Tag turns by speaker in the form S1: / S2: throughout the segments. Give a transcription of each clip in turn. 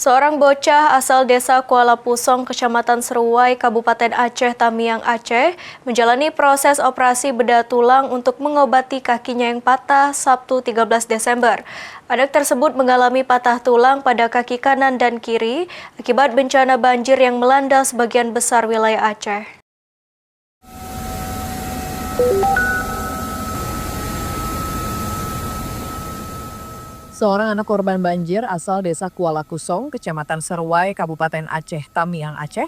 S1: Seorang bocah asal desa Kuala Pusong, Kecamatan Seruai, Kabupaten Aceh Tamiang, Aceh, menjalani proses operasi bedah tulang untuk mengobati kakinya yang patah Sabtu 13 Desember. Anak tersebut mengalami patah tulang pada kaki kanan dan kiri akibat bencana banjir yang melanda sebagian besar wilayah Aceh.
S2: Seorang anak korban banjir asal desa Kuala Kusong, Kecamatan Seruai, Kabupaten Aceh Tamiang, Aceh,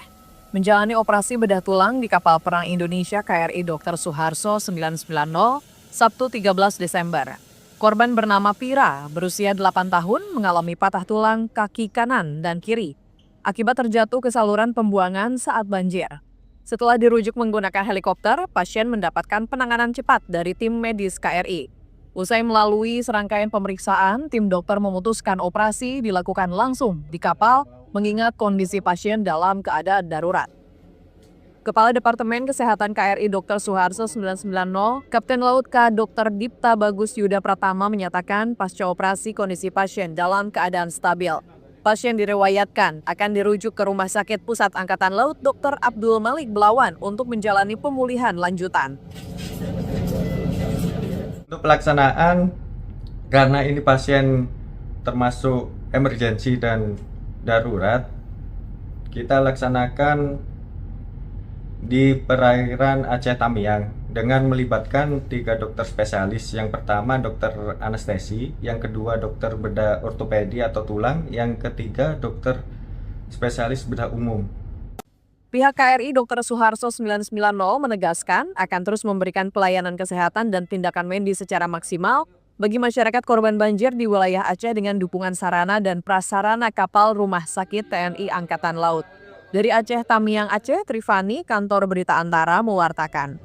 S2: menjalani operasi bedah tulang di kapal perang Indonesia KRI Dr. Suharto 990, Sabtu 13 Desember. Korban bernama Pira, berusia 8 tahun, mengalami patah tulang kaki kanan dan kiri akibat terjatuh ke saluran pembuangan saat banjir. Setelah dirujuk menggunakan helikopter, pasien mendapatkan penanganan cepat dari tim medis KRI. Usai melalui serangkaian pemeriksaan, tim dokter memutuskan operasi dilakukan langsung di kapal mengingat kondisi pasien dalam keadaan darurat. Kepala Departemen Kesehatan KRI Dr. Suharto 990, Kapten Laut K. Dr. Dipta Bagus Yuda Pratama menyatakan pasca operasi kondisi pasien dalam keadaan stabil. Pasien direwayatkan akan dirujuk ke Rumah Sakit Pusat Angkatan Laut Dr. Abdul Malik Belawan untuk menjalani pemulihan lanjutan.
S3: Untuk pelaksanaan, karena ini pasien termasuk emergensi dan darurat, kita laksanakan di perairan Aceh Tamiang dengan melibatkan 3 dokter spesialis. Yang pertama dokter anestesi, yang kedua dokter bedah ortopedi atau tulang, yang ketiga dokter spesialis bedah umum.
S2: Pihak KRI Dr. Suharto 990 menegaskan akan terus memberikan pelayanan kesehatan dan tindakan medis secara maksimal bagi masyarakat korban banjir di wilayah Aceh dengan dukungan sarana dan prasarana kapal Rumah Sakit TNI Angkatan Laut. Dari Aceh Tamiang, Aceh, Trifani, Kantor Berita Antara mewartakan.